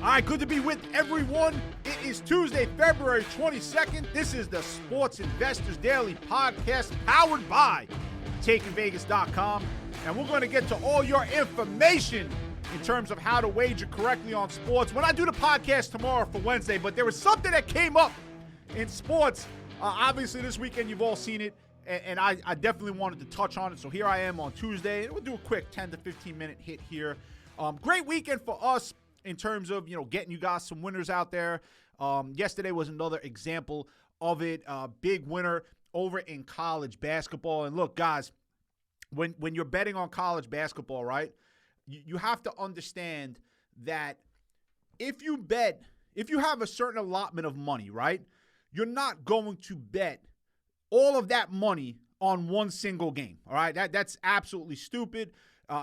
All right, good to be with everyone. It is Tuesday, February 22nd. This is the Sports Investors Daily Podcast powered by TakingVegas.com. And we're going to get to all your information in terms of how to wager correctly on sports when I do the podcast tomorrow for Wednesday. But there was something that came up in sports. Obviously, this weekend you've all seen it, and I definitely wanted to touch on it. So here I am on Tuesday. We'll do a quick 10 to 15-minute hit here. Great weekend for us in terms of, getting you guys some winners out there. Yesterday was another example of it. Big winner over in college basketball. And look, guys, when you're betting on college basketball, right, you have to understand that if you have a certain allotment of money, right, you're not going to bet all of that money on one single game, all right? That's absolutely stupid.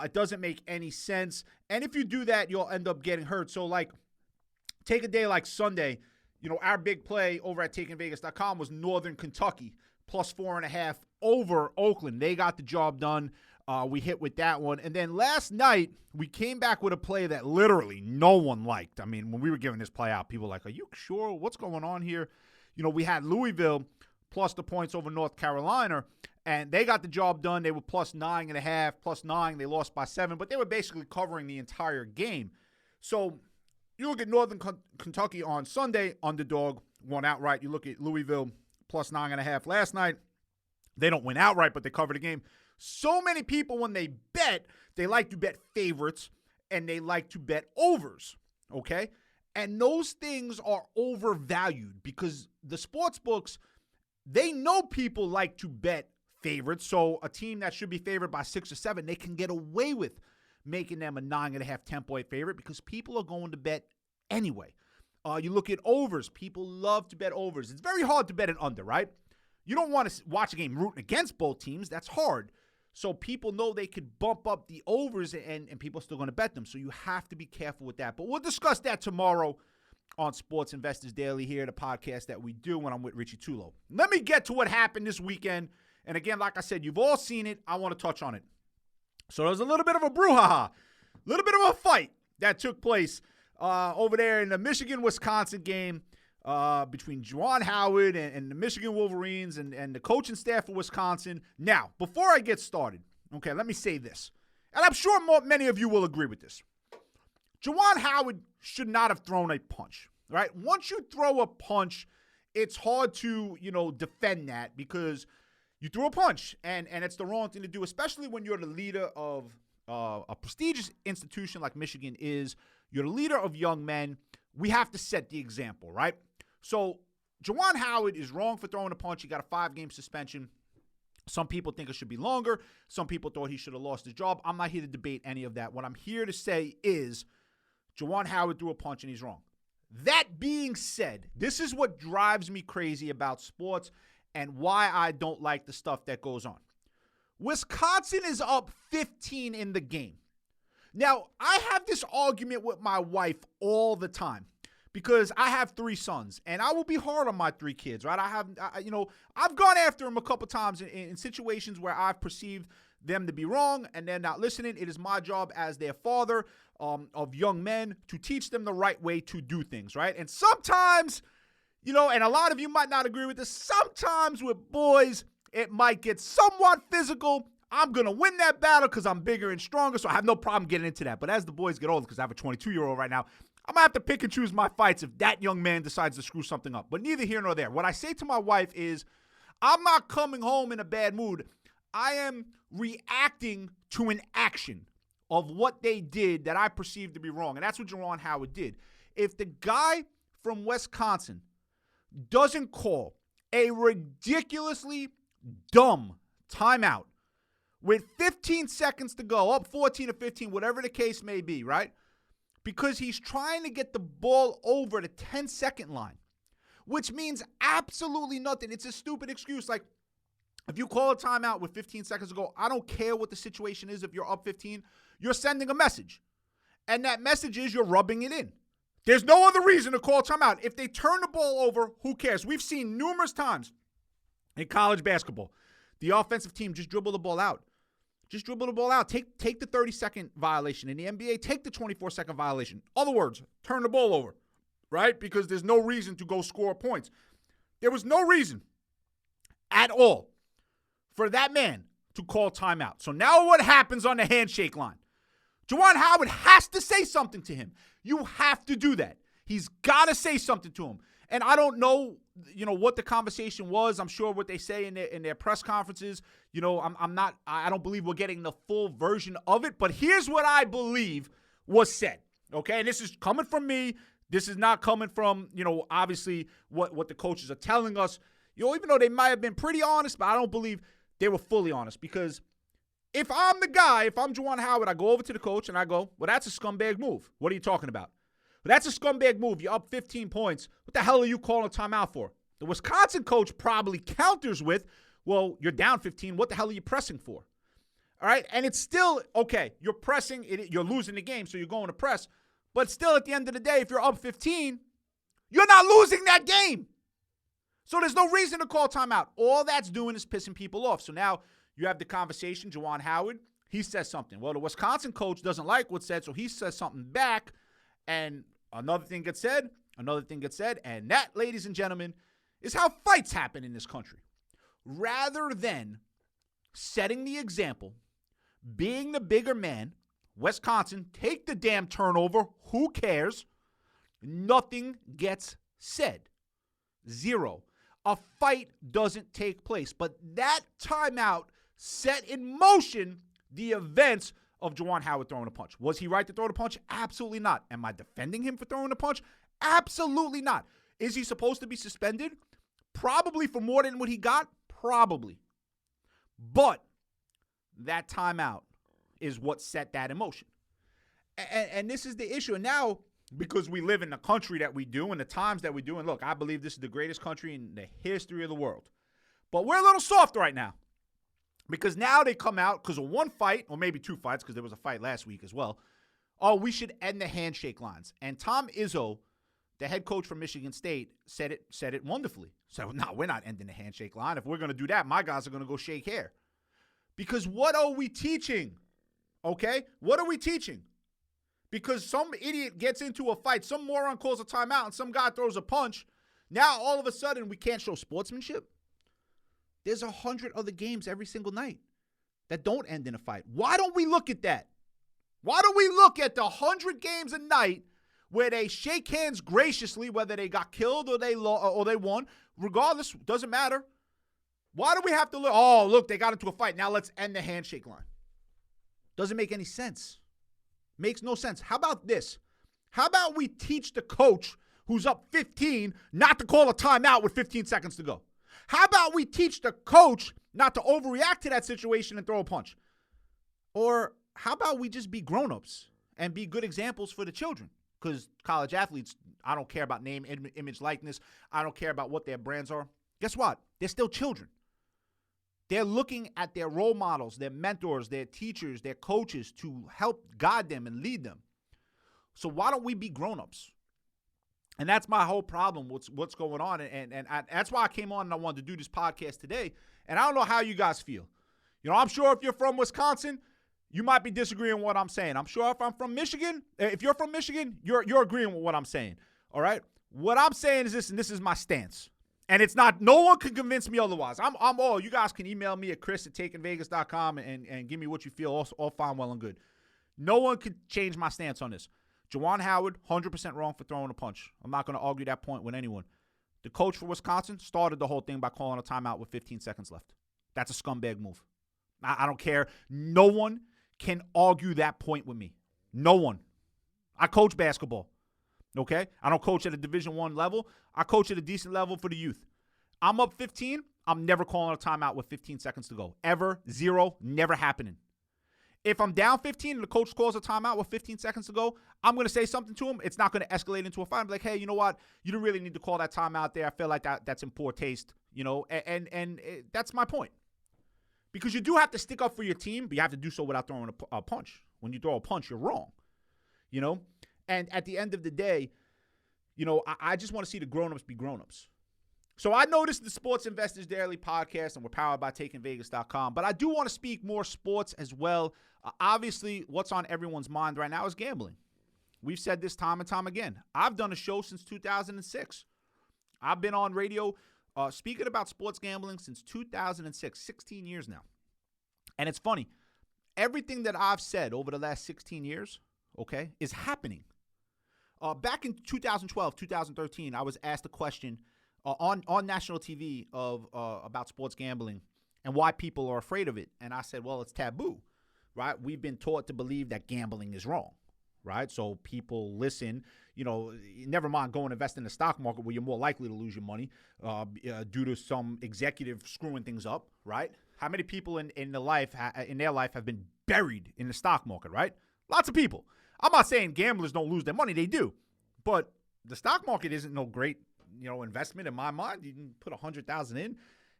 It doesn't make any sense. And if you do that, you'll end up getting hurt. So, take a day like Sunday. Our big play over at TakingVegas.com was Northern Kentucky, plus 4.5 over Oakland. They got the job done. We hit with that one. And then last night, we came back with a play that literally no one liked. I mean, when we were giving this play out, people were like, are you sure? What's going on here? We had Louisville plus the points over North Carolina, and they got the job done. They were plus 9.5, plus 9. They lost by 7, but they were basically covering the entire game. So you look at Northern Kentucky on Sunday, underdog, won outright. You look at Louisville plus 9.5 last night. They don't win outright, but they cover the game. So many people, when they bet, they like to bet favorites, and they like to bet overs, okay? And those things are overvalued because the sports books, they know people like to bet favorites. So a team that should be favored by 6 or 7, they can get away with making them a 9.5, 10-point favorite because people are going to bet anyway. You look at overs. People love to bet overs. It's very hard to bet an under, right? You don't want to watch a game rooting against both teams. That's hard. So people know they could bump up the overs and people are still going to bet them. So you have to be careful with that. But we'll discuss that tomorrow on Sports Investors Daily here, the podcast that we do when I'm with Richie Tulo. Let me get to what happened this weekend. And again, like I said, you've all seen it. I want to touch on it. So there was a little bit of a brouhaha, a little bit of a fight that took place over there in the Michigan-Wisconsin game between Juwan Howard and the Michigan Wolverines and the coaching staff of Wisconsin. Now, before I get started, okay, let me say this. And I'm sure many of you will agree with this. Juwan Howard should not have thrown a punch, right? Once you throw a punch, it's hard to, defend that because you threw a punch, and it's the wrong thing to do, especially when you're the leader of a prestigious institution like Michigan is. You're the leader of young men. We have to set the example, right? So Juwan Howard is wrong for throwing a punch. He got a 5-game suspension. Some people think it should be longer. Some people thought he should have lost his job. I'm not here to debate any of that. What I'm here to say is Juwan Howard threw a punch and he's wrong. That being said, this is what drives me crazy about sports and why I don't like the stuff that goes on. Wisconsin is up 15 in the game. Now, I have this argument with my wife all the time because I have 3 sons and I will be hard on my 3 kids, right? I've gone after them a couple times in situations where I've perceived them to be wrong and they're not listening. It is my job as their father of young men to teach them the right way to do things, right? And sometimes, and a lot of you might not agree with this, sometimes with boys, it might get somewhat physical. I'm going to win that battle because I'm bigger and stronger, so I have no problem getting into that. But as the boys get older, because I have a 22-year-old right now, I'm going to have to pick and choose my fights if that young man decides to screw something up. But neither here nor there. What I say to my wife is, I'm not coming home in a bad mood. I am reacting to an action of what they did that I perceive to be wrong. And that's what Juwan Howard did. If the guy from Wisconsin doesn't call a ridiculously dumb timeout with 15 seconds to go, up 14 or 15, whatever the case may be, right? Because he's trying to get the ball over the 10-second line, which means absolutely nothing. It's a stupid excuse. Like, if you call a timeout with 15 seconds to go, I don't care what the situation is. If you're up 15, you're sending a message. And that message is you're rubbing it in. There's no other reason to call timeout. If they turn the ball over, who cares? We've seen numerous times in college basketball, the offensive team just dribble the ball out. Just dribble the ball out. Take the 30-second violation. In the NBA, take the 24-second violation. Other words, turn the ball over, right? Because there's no reason to go score points. There was no reason at all for that man to call timeout. So now what happens on the handshake line? Juwan Howard has to say something to him. You have to do that. He's got to say something to him. And I don't know, what the conversation was. I'm sure what they say in their press conferences. I don't believe we're getting the full version of it. But here's what I believe was said. Okay, and this is coming from me. This is not coming from, obviously what the coaches are telling us. Even though they might have been pretty honest, but I don't believe they were fully honest. Because if I'm the guy, if I'm Juwan Howard, I go over to the coach and I go, well, that's a scumbag move. What are you talking about? Well, that's a scumbag move. You're up 15 points. What the hell are you calling a timeout for? The Wisconsin coach probably counters with, well, you're down 15. What the hell are you pressing for? All right? And it's still, okay, you're pressing. You're losing the game, so you're going to press. But still, at the end of the day, if you're up 15, you're not losing that game. So there's no reason to call timeout. All that's doing is pissing people off. So now you have the conversation, Juwan Howard. He says something. Well, the Wisconsin coach doesn't like what's said, so he says something back. And another thing gets said, and that, ladies and gentlemen, is how fights happen in this country. Rather than setting the example, being the bigger man, Wisconsin, take the damn turnover, who cares? Nothing gets said. Zero. A fight doesn't take place. But that timeout set in motion the events of Juwan Howard throwing a punch. Was he right to throw the punch? Absolutely not. Am I defending him for throwing a punch? Absolutely not. Is he supposed to be suspended? Probably for more than what he got. Probably. But that timeout is what set that in motion. And this is the issue. And now, because we live in the country that we do and the times that we do, and look, I believe this is the greatest country in the history of the world. But we're a little soft right now. Because now they come out because of one fight, or maybe two fights, because there was a fight last week as well. Oh, we should end the handshake lines. And Tom Izzo, the head coach from Michigan State, said it wonderfully. So, no, we're not ending the handshake line. If we're going to do that, my guys are going to go shake hair. Because what are we teaching? Okay? What are we teaching? Because some idiot gets into a fight, some moron calls a timeout, and some guy throws a punch. Now, all of a sudden, we can't show sportsmanship? There's 100 other games every single night that don't end in a fight. Why don't we look at that? Why don't we look at the 100 games a night where they shake hands graciously, whether they got killed or they won? Regardless, doesn't matter. Why do we have to look? Oh, look, they got into a fight. Now let's end the handshake line. Doesn't make any sense. Makes no sense. How about this? How about we teach the coach who's up 15 not to call a timeout with 15 seconds to go? How about we teach the coach not to overreact to that situation and throw a punch? Or how about we just be grown-ups and be good examples for the children? Because college athletes, I don't care about name, image, likeness. I don't care about what their brands are. Guess what? They're still children. They're looking at their role models, their mentors, their teachers, their coaches to help guide them and lead them. So why don't we be grown-ups? And that's my whole problem, what's going on. And that's why I came on and I wanted to do this podcast today. And I don't know how you guys feel. I'm sure if you're from Wisconsin, you might be disagreeing with what I'm saying. I'm sure if I'm from Michigan, if you're from Michigan, you're agreeing with what I'm saying. All right? What I'm saying is this, and this is my stance. And it's not, no one can convince me otherwise. I'm all, you guys can email me at chris@takingvegas.com and give me what you feel, all fine, well, and good. No one could change my stance on this. Juwan Howard, 100% wrong for throwing a punch. I'm not going to argue that point with anyone. The coach for Wisconsin started the whole thing by calling a timeout with 15 seconds left. That's a scumbag move. I don't care. No one can argue that point with me. No one. I coach basketball, okay? I don't coach at a Division I level. I coach at a decent level for the youth. I'm up 15. I'm never calling a timeout with 15 seconds to go. Ever. Zero. Never happening. If I'm down 15 and the coach calls a timeout with 15 seconds to go, I'm going to say something to him. It's not going to escalate into a fight. I'm like, hey, you know what? You don't really need to call that timeout there. I feel like that's in poor taste, and that's my point. Because you do have to stick up for your team, but you have to do so without throwing a punch. When you throw a punch, you're wrong, And at the end of the day, I just want to see the grown-ups be grown-ups. So I know this is the Sports Investors Daily podcast, and we're powered by TakingVegas.com. But I do want to speak more sports as well. Obviously, what's on everyone's mind right now is gambling. We've said this time and time again. I've done a show since 2006. I've been on radio speaking about sports gambling since 2006, 16 years now. And it's funny. Everything that I've said over the last 16 years, okay, is happening. Back in 2012, 2013, I was asked a question on national TV about sports gambling and why people are afraid of it. And I said, well, it's taboo, right? We've been taught to believe that gambling is wrong, right? So people listen, never mind going to invest in the stock market where you're more likely to lose your money due to some executive screwing things up, right? How many people in their life have been buried in the stock market, right? Lots of people. I'm not saying gamblers don't lose their money. They do. But the stock market isn't no great investment in my mind. You can put $100,000 in,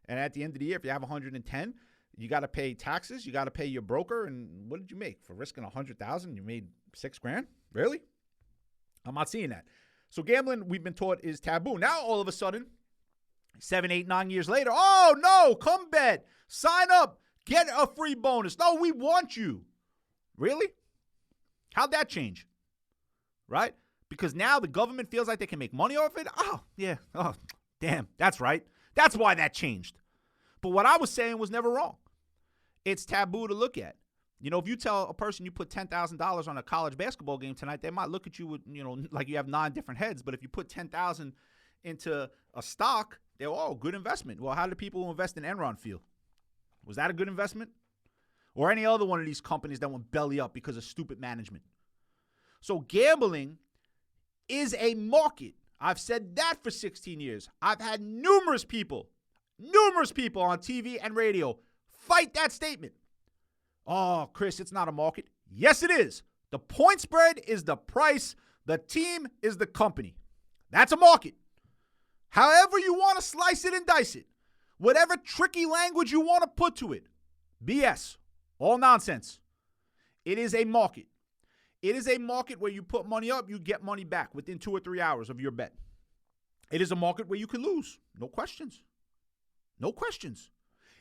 and at the end of the year, if you have 110, you got to pay taxes. You got to pay your broker. And what did you make for risking 100,000? You made $6,000. Really? I'm not seeing that. So gambling, we've been taught, is taboo. Now all of a sudden, 7, 8, 9 years later, oh no, come bet, sign up, get a free bonus. No, we want you. Really? How'd that change? Right? Because now the government feels like they can make money off it? Oh, yeah. Oh, damn. That's right. That's why that changed. But what I was saying was never wrong. It's taboo to look at. If you tell a person you put $10,000 on a college basketball game tonight, they might look at you with, like you have 9 different heads. But if you put $10,000 into a stock, they're, good investment. Well, how did people who invest in Enron feel? Was that a good investment? Or any other one of these companies that went belly up because of stupid management? So gambling is a market. I've said that for 16 years. I've had numerous people on TV and radio fight that statement. Oh, Chris, it's not a market. Yes, it is. The point spread is the price. The team is the company. That's a market. However you want to slice it and dice it, whatever tricky language you want to put to it, BS, all nonsense. It is a market. It is a market where you put money up, you get money back within 2 or 3 hours of your bet. It is a market where you can lose. No questions. No questions.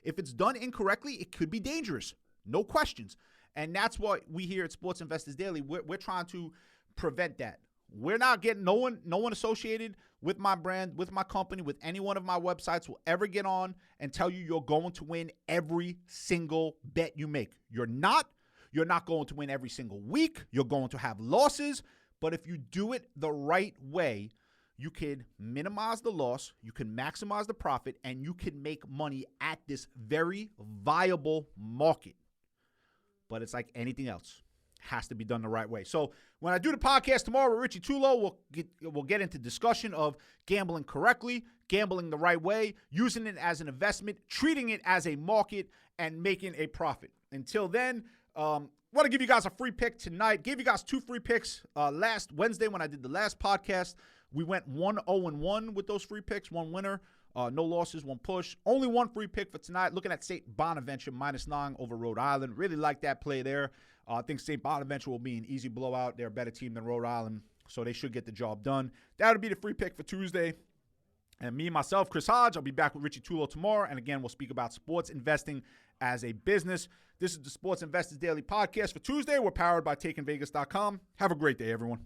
If it's done incorrectly, it could be dangerous. No questions. And that's what we here at Sports Investors Daily, we're trying to prevent that. We're not getting no one associated with my brand, with my company, with any one of my websites will ever get on and tell you you're going to win every single bet you make. You're not. You're not going to win every single week. You're going to have losses. But if you do it the right way, you can minimize the loss, you can maximize the profit, and you can make money at this very viable market. But it's like anything else. It has to be done the right way. So when I do the podcast tomorrow with Richie Tullo, we'll get into discussion of gambling correctly, gambling the right way, using it as an investment, treating it as a market, and making a profit. Until then, want to give you guys a free pick tonight. Gave you guys 2 free picks last Wednesday when I did the last podcast. We went 1-0-1 with those free picks, 1 winner, no losses, 1 push. Only 1 free pick for tonight. Looking at St. Bonaventure -9 over Rhode Island. Really like that play there. I think St. Bonaventure will be an easy blowout. They're a better team than Rhode Island, so they should get the job done. That would be the free pick for Tuesday. And me, myself, Chris Hodge, I'll be back with Richie Tullo tomorrow. And again, we'll speak about sports investing as a business. This is the Sports Investors Daily podcast for Tuesday. We're powered by TakingVegas.com. Have a great day, everyone.